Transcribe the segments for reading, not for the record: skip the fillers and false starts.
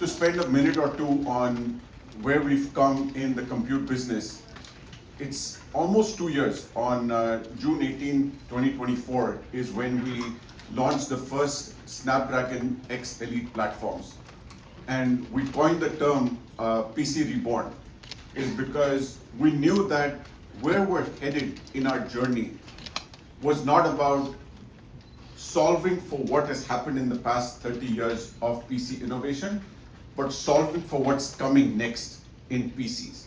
to spend a minute or two on where we've come in the compute business. It's almost 2 years. On June 18, 2024 is when we launched the first Snapdragon X Elite platforms. And we coined the term PC Reborn, is because we knew that where we're headed in our journey was not about solving for what has happened in the past 30 years of PC innovation, but solving for what's coming next in PCs.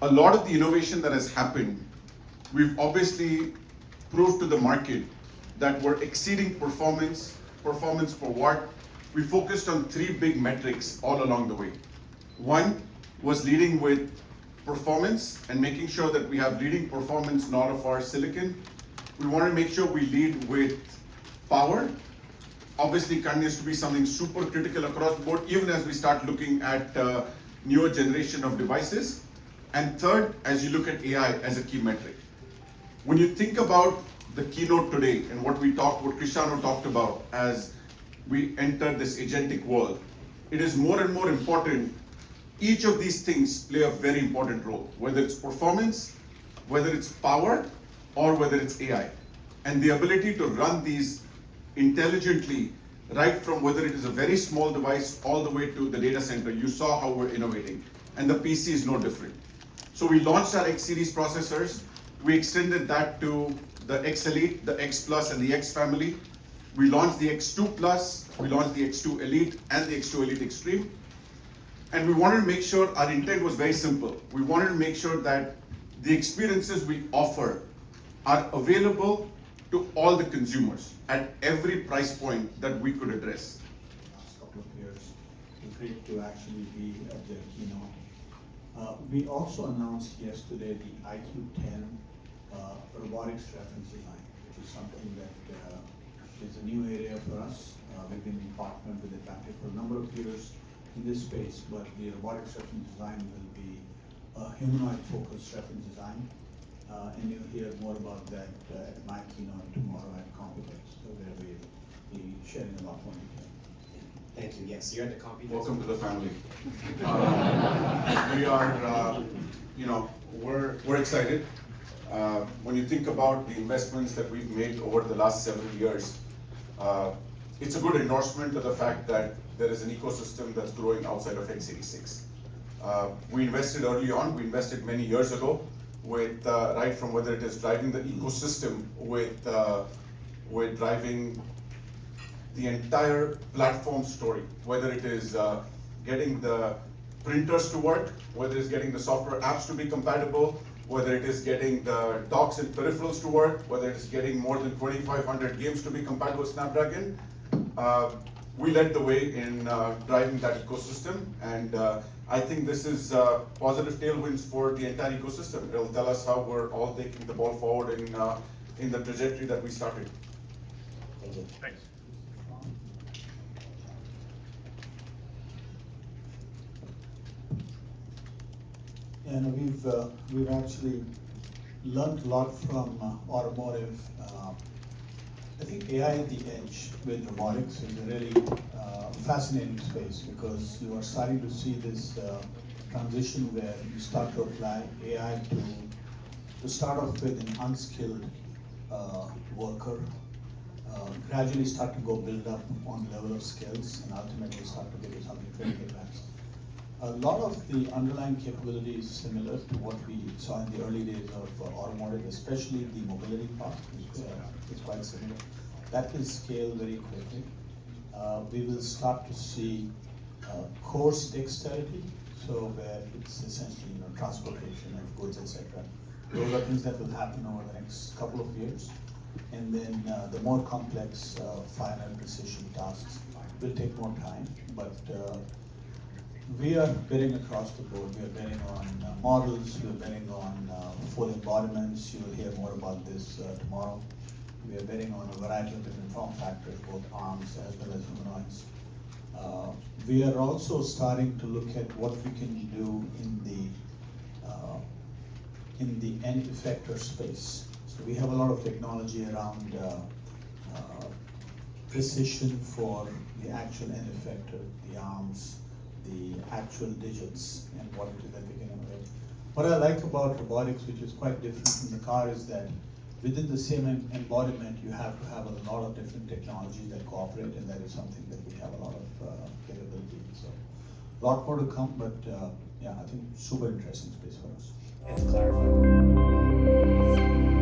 A lot of the innovation that has happened, we've obviously proved to the market that we're exceeding performance per watt. We focused on 3 big metrics all along the way. One was leading with performance and making sure that we have leading performance in all of our silicon. We want to make sure we lead with power. Obviously, continues to be something super critical across the board, even as we start looking at newer generation of devices. And third, as you look at AI as a key metric. When you think about the keynote today and what Cristiano talked about as we enter this agentic world, it is more and more important. Each of these things play a very important role, whether it's performance, whether it's power, or whether it's AI. And the ability to run these intelligently, right from whether it is a very small device all the way to the data center. You saw how we're innovating, and the PC is no different. So we launched our X series processors. We extended that to the X Elite, the X Plus, and the X family. We launched the X2 Plus, we launched the X2 Elite, and the X2 Elite Extreme. And we wanted to make sure, our intent was very simple. We wanted to make sure that the experiences we offer are available to all the consumers at every price point that we could address. Last couple of years, it's great to actually be at the keynote. We also announced yesterday the IQ10 robotics reference design, which is something that is a new area for us. We've been partnered with Advantage for a number of years in this space, but the robotics reference design will be a humanoid-focused reference design. And you'll hear more about that at my keynote tomorrow at Computex, where we'll be sharing a lot more detail. Thank you. Yes, you're at the Computex. Welcome to the family. We are, we're excited. When you think about the investments that we've made over the last several years, it's a good endorsement of the fact that there is an ecosystem that's growing outside of x86. We invested early on. We invested many years ago with right from whether it is driving the ecosystem with driving the entire platform story, whether it is getting the printers to work, whether it's getting the software apps to be compatible, whether it is getting the docks and peripherals to work, whether it is getting more than 2,500 games to be compatible with Snapdragon. We led the way in driving that ecosystem, and I think this is positive tailwinds for the entire ecosystem. It'll tell us how we're all taking the ball forward in the trajectory that we started. Thank you. Thanks. And we've actually learned a lot from automotive. I think AI at the edge with robotics is a really fascinating space, because you are starting to see this transition where you start to apply AI to start off with an unskilled worker, gradually start to go build up on the level of skills, and ultimately start to get something very advanced. A lot of the underlying capability is similar to what we saw in the early days of automotive, especially the mobility part is quite similar. That will scale very quickly. We will start to see coarse dexterity, so where it's essentially transportation of goods, etc. Those are things that will happen over the next couple of years. And then the more complex finer precision tasks will take more time, but we are betting across the board. We are betting on models, we are betting on full embodiments. You will hear more about this tomorrow. We are betting on a variety of different form factors, both ARMs as well as humanoids. We are also starting to look at what we can do in the end effector space. So we have a lot of technology around precision for the actual end effector, the arms, the actual digits, and what it is that we can innovate. What I like about robotics, which is quite different from the car, is that within the same embodiment, you have to have a lot of different technologies that cooperate, and that is something that we have a lot of capability in. So, a lot more to come, but yeah, I think super interesting space for us. And to clarify.